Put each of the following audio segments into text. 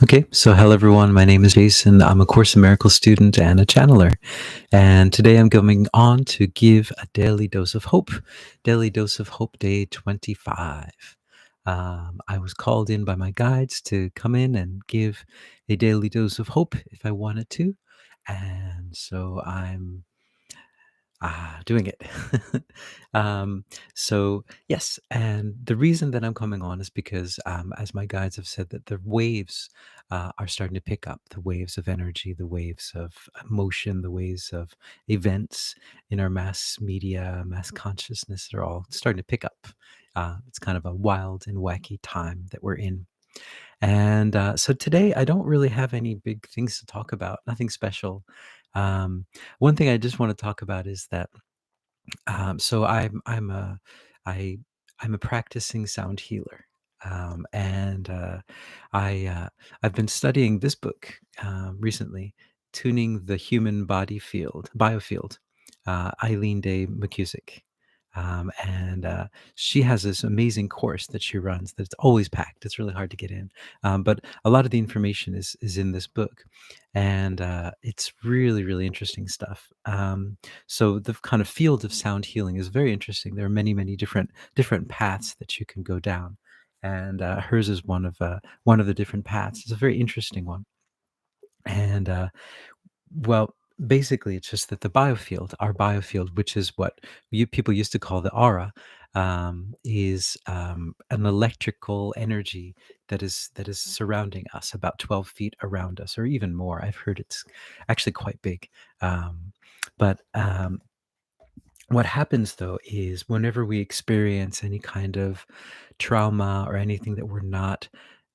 Okay, so hello everyone. My name is Jason. I'm a Course in Miracles student and a channeler. And today I'm coming on to give a daily dose of hope. Daily dose of hope day 25. I was called in by my guides to come in and give a daily dose of hope if I wanted to. And so I'm doing it. um, so yes, and the reason that I'm coming on is because, as my guides have said, that the waves are starting to pick up. The waves of energy, the waves of emotion, the waves of events in our mass media, mass consciousness are all starting to pick up. It's kind of a wild and wacky time that we're in. And so today, I don't really have any big things to talk about, nothing special. Um, One thing I just want to talk about is that so I I'm a practicing sound healer, and I I've been studying this book recently, tuning the human body field biofield. Eileen Day McCusick. And she has this amazing course that she runs that's always packed. It's really hard to get in, but a lot of the information is in this book, and it's really really interesting stuff. So the kind of field of sound healing is very interesting. There are many different paths that you can go down, and hers is one of the different paths. It's a very interesting one, and well, basically, it's just that the biofield, our biofield, which is what people used to call the aura, is an electrical energy that is surrounding us, about 12 feet around us, or even more. I've heard it's actually quite big. But what happens though is whenever we experience any kind of trauma or anything that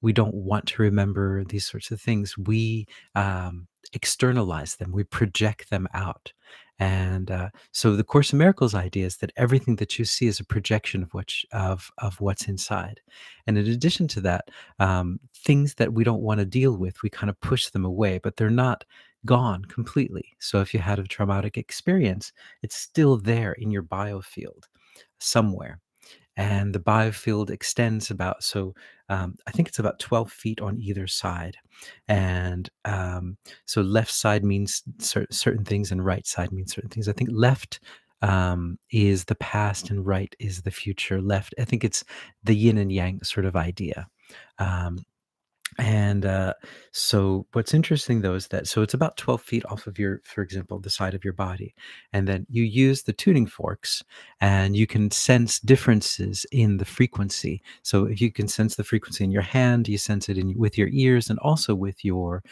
we don't want to remember these sorts of things, we externalize them, we project them out. And so the Course in Miracles idea is that everything that you see is a projection of what's inside. And in addition to that, things that we don't want to deal with, we kind of push them away, but they're not gone completely. So if you had a traumatic experience, it's still there in your biofield somewhere. And the biofield extends I think it's about 12 feet on either side. And so left side means certain things, and right side means certain things. I think left is the past and right is the future. Left, I think it's the yin and yang sort of idea. Um, and so what's interesting though is that it's about 12 feet off of for example, the side of your body. And then you use the tuning forks and you can sense differences in the frequency. So if you can sense the frequency in your hand, you sense it with your ears and also with your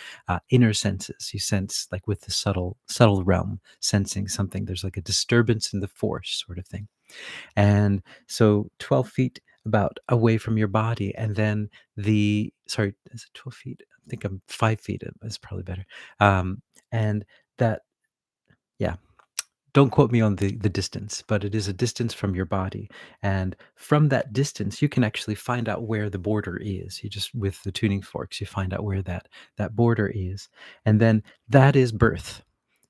inner senses. You sense like with the subtle realm, sensing something. There's like a disturbance in the force sort of thing. And so 12 feet about away from your body, and then sorry, is it 12 feet? I think I'm 5 feet. It's probably better. And that, yeah, don't quote me on the distance, but it is a distance from your body. And from that distance, you can actually find out where the border is. You just, with the tuning forks, you find out where that border is. And then that is birth.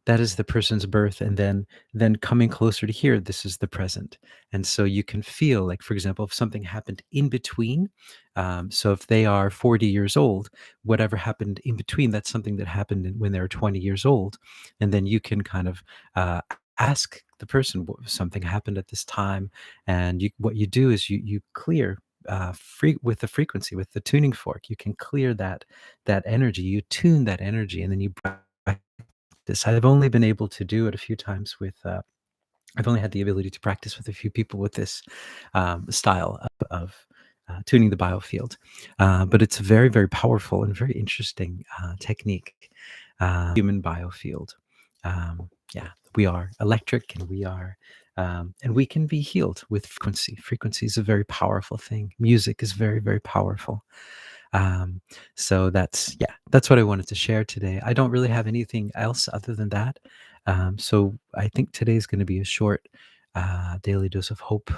That is the person's birth. And then coming closer to here, this is the present. And so you can feel, like, for example, if something happened in between, so if they are 40 years old, whatever happened in between, that's something that happened when they were 20 years old. And then you can kind of ask the person, something happened at this time. And what you do is you clear, free with the frequency, with the tuning fork, you can clear that energy, you tune that energy, and then you this. I've only been able to do it a few times I've only had the ability to practice with a few people with this style of tuning the biofield. But it's a very, very powerful and very interesting technique. Human biofield. Yeah, we are electric, and and we can be healed with frequency. Frequency is a very powerful thing. Music is very, very powerful. Um, so that's what I wanted to share today. I don't really have anything else other than that. So I think today is going to be a short daily dose of hope.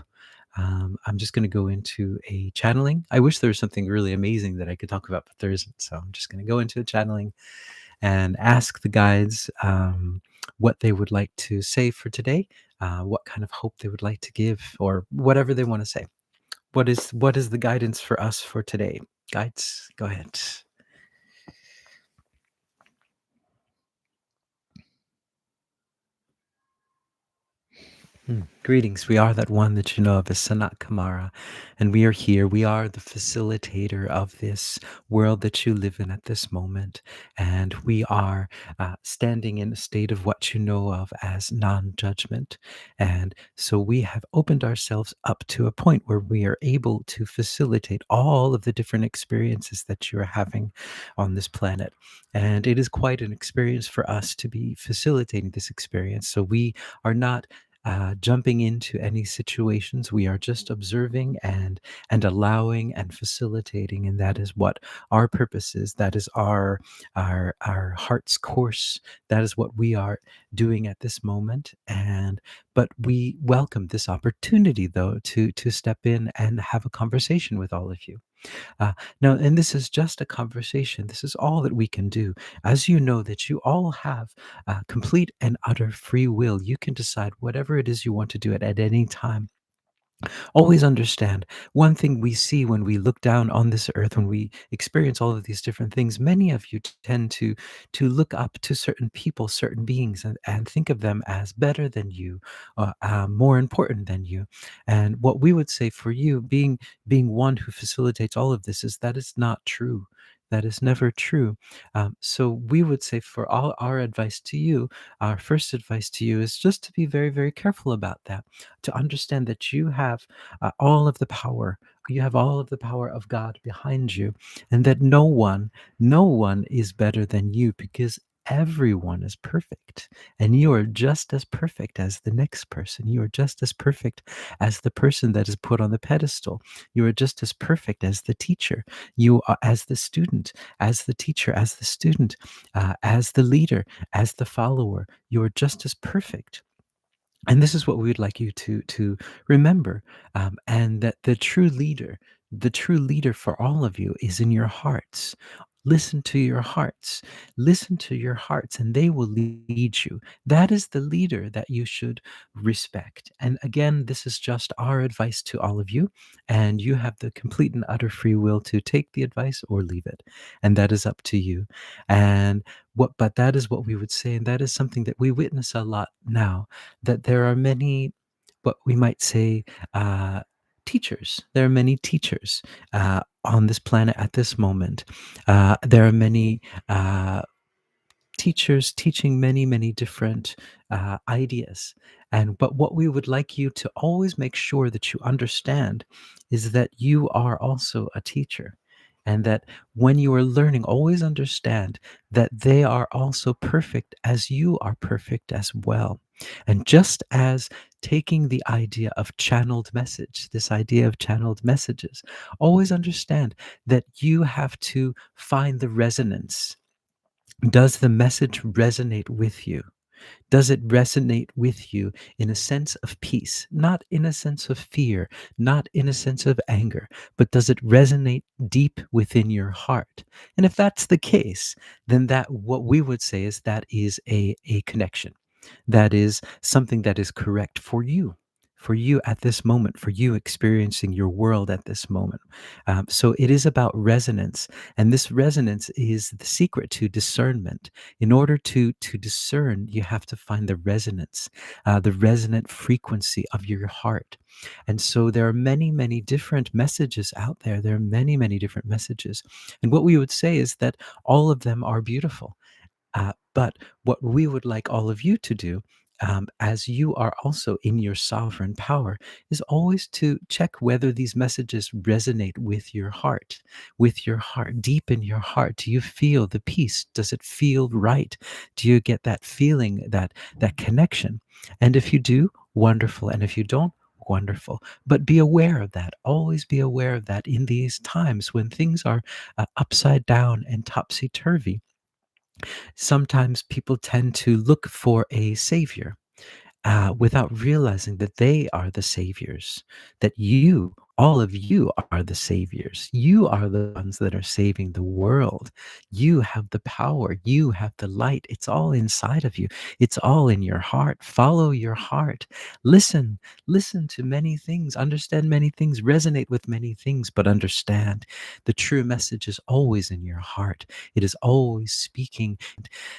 I'm just going to go into a channeling. I wish there was something really amazing that I could talk about, but there isn't. So I'm just going to go into a channeling and ask the guides what they would like to say for today, what kind of hope they would like to give, or whatever they want to say. What is the guidance for us for today? Guides, go ahead. Greetings. We are that one that you know of as sanatkumara, and we are here. We are the facilitator of this world that you live in at this moment, and we are standing in a state of what you know of as non-judgment. And so we have opened ourselves up to a point where we are able to facilitate all of the different experiences that you are having on this planet. And it is quite an experience for us to be facilitating this experience. So we are not jumping into any situations. We are just observing and allowing and facilitating, and that is what our purpose is. That is our heart's course. That is what we are doing at this moment. And but we welcome this opportunity, though, to step in and have a conversation with all of you. Uh, Now, and this is just a conversation. This is all that we can do. As you know, that you all have complete and utter free will. You can decide whatever it is you want to do at any time. Always understand one thing we see when we look down on this earth, when we experience all of these different things. Many of you tend to look up to certain people, certain beings, and think of them as better than you, more important than you. And what we would say for you, being one who facilitates all of this, is that is not true. That is never true. So we would say for all our advice to you, our first advice to you is just to be very, very careful about that, to understand that you have all of the power. You have all of the power of God behind you, and that no one is better than you, because everyone is perfect, and you are just as perfect as the next person. You are just as perfect as the person that is put on the pedestal. You are just as perfect as the teacher. You are as the student, as the teacher, as the student, as the leader, as the follower. You are just as perfect. And this is what we would like you to remember, and that the true leader for all of you is in your hearts. Listen to your hearts. Listen to your hearts, and they will lead you. That is the leader that you should respect. And again, this is just our advice to all of you, and you have the complete and utter free will to take the advice or leave it, and that is up to you. And but that is what we would say, and that is something that we witness a lot now, that there are many, what we might say, uh, teachers. There are many teachers on this planet at this moment. There are many teachers teaching many, many different ideas. And but what we would like you to always make sure that you understand is that you are also a teacher. And that when you are learning, always understand that they are also perfect as you are perfect as well. And just as taking the idea of channeled message, this idea of channeled messages, always understand that you have to find the resonance. Does the message resonate with you? Does it resonate with you in a sense of peace, not in a sense of fear, not in a sense of anger, but does it resonate deep within your heart? And if that's the case, then that what we would say is that is a connection. That is something that is correct for you at this moment, for you experiencing your world at this moment. So it is about resonance, and this resonance is the secret to discernment. In order to discern, you have to find the resonant frequency of your heart. And so there are many, many different messages out there. There are many, many different messages, and what we would say is that all of them are beautiful. But what we would like all of you to do, as you are also in your sovereign power, is always to check whether these messages resonate with your heart, deep in your heart. Do you feel the peace? Does it feel right? Do you get that feeling, that connection? And if you do, wonderful. And if you don't, wonderful. But be aware of that. Always be aware of that in these times when things are upside down and topsy turvy. Sometimes people tend to look for a savior without realizing that they are the saviors, that you All of you are the saviors. You are the ones that are saving the world. You have the power. You have the light. It's all inside of you. It's all in your heart. Follow your heart. Listen, listen to many things, understand many things, resonate with many things, but understand the true message is always in your heart. It is always speaking.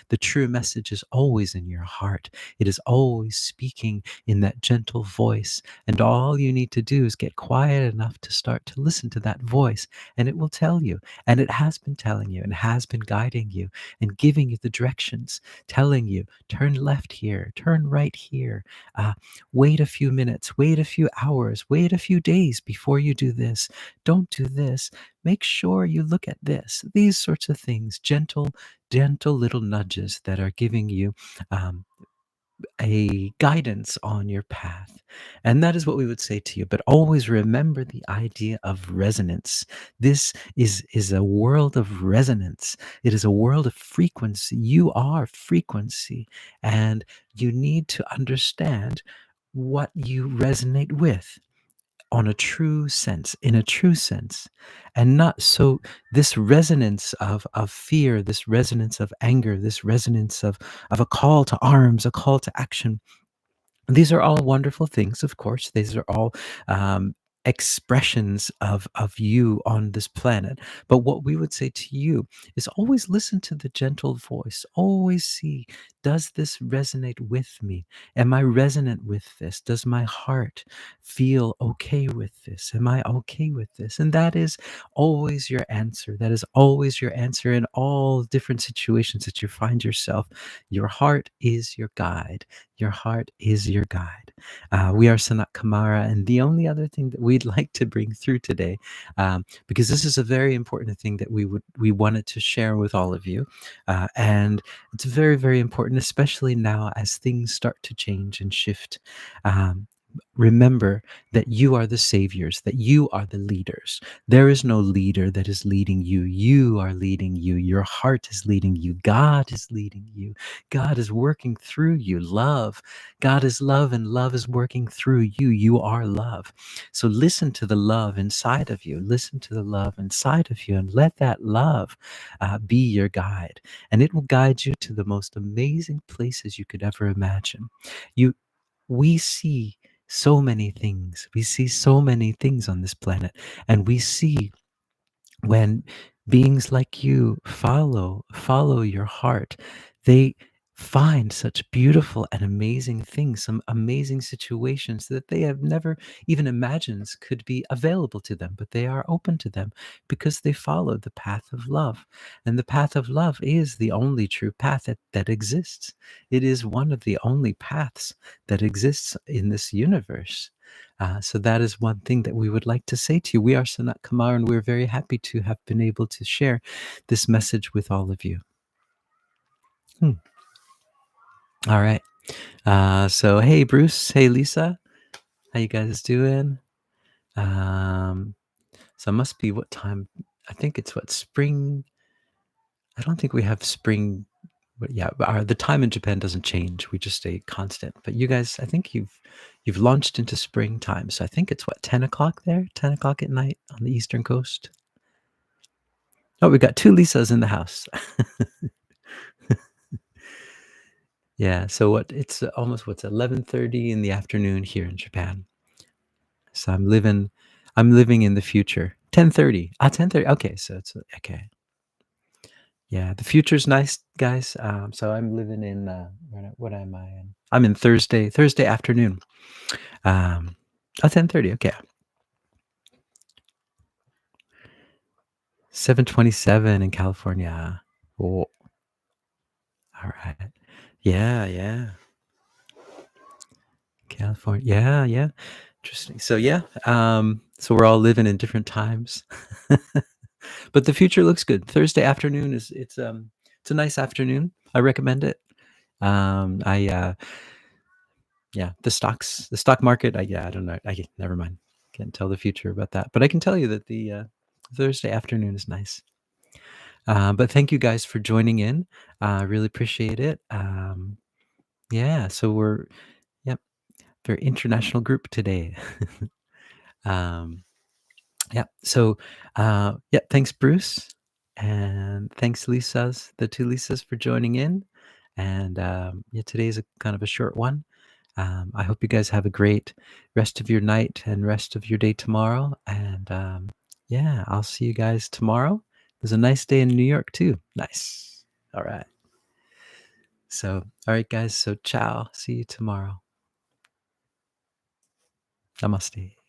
The true message is always in your heart. It is always speaking in that gentle voice. And all you need to do is get quiet enough to start to listen to that voice, and it will tell you. And it has been telling you and has been guiding you and giving you the directions, telling you, turn left here, turn right here, uh, wait a few minutes, wait a few hours, wait a few days before you do this. Don't do this. Make sure you look at this. These sorts of things, gentle little nudges that are giving you um, a guidance on your path. And that is what we would say to you. But always remember the idea of resonance. This is a world of resonance. It is a world of frequency. You are frequency. And you need to understand what you resonate with on a true sense, in a true sense, and not so this resonance of fear, this resonance of anger, this resonance of a call to arms, a call to action. These are all wonderful things, of course. These are all um, expressions of you on this planet. But what we would say to you is always listen to the gentle voice. Always see, does this resonate with me? Am I resonant with this? Does my heart feel okay with this? Am I okay with this? And that is always your answer. That is always your answer in all different situations that you find yourself. Your heart is your guide. Your heart is your guide. We are Sanat Kamara, and the only other thing that we'd like to bring through today, because this is a very important thing that we wanted to share with all of you, and it's very very important, especially now as things start to change and shift. Um, Remember that you are the saviors, that you are the leaders. There is no leader that is leading you. You are leading you. Your heart is leading you. God is leading you. God is working through you. Love. God is love, and love is working through you. You are love. So listen to the love inside of you. Listen to the love inside of you, and let that love be your guide. And it will guide you to the most amazing places you could ever imagine. You, we see so many things. We see so many things on this planet, and we see when beings like you follow your heart, they find such beautiful and amazing things, some amazing situations that they have never even imagined could be available to them, but they are open to them because they follow the path of love. And the path of love is the only true path that exists. It is one of the only paths that exists in this universe. So that is one thing that we would like to say to you. We are Sanat Kumar, and we're very happy to have been able to share this message with all of you. Hmm. All right. So hey, Bruce. Hey, Lisa. How you guys doing? Um, so it must be what time? I think it's what, spring. I don't think we have spring. But yeah, the time in Japan doesn't change. We just stay constant. But you guys, I think you've launched into springtime. So I think it's what, 10 o'clock there, 10 o'clock at night on the Eastern Coast. Oh, we got two Lisas in the house. Yeah. So what? It's almost what's 11:30 in the afternoon here in Japan. So I'm living in the future. 10:30. 10:30. Okay. So it's okay. Yeah, the future's nice, guys. So I'm living in what am I in? I'm in Thursday afternoon. Um, 10:30. Okay, 7:27 in California. Oh, all right. Yeah, yeah. California. Yeah, yeah. Interesting. So yeah, so we're all living in different times, but the future looks good. Thursday afternoon is it's a nice afternoon. I recommend it. I Yeah, the stock market. I don't know. Never mind. Can't tell the future about that, but I can tell you that the Thursday afternoon is nice. But thank you guys for joining in. I really appreciate it. Yeah, so we're, yep, very international group today. um, Yeah. So, yeah, thanks, Bruce. And thanks, Lisas, the two Lisas, for joining in. And yeah, today's a kind of a short one. I hope you guys have a great rest of your night and rest of your day tomorrow. And yeah, I'll see you guys tomorrow. There's a nice day in New York, too. Nice. All right. So, all right, guys. So, ciao. See you tomorrow. Namaste.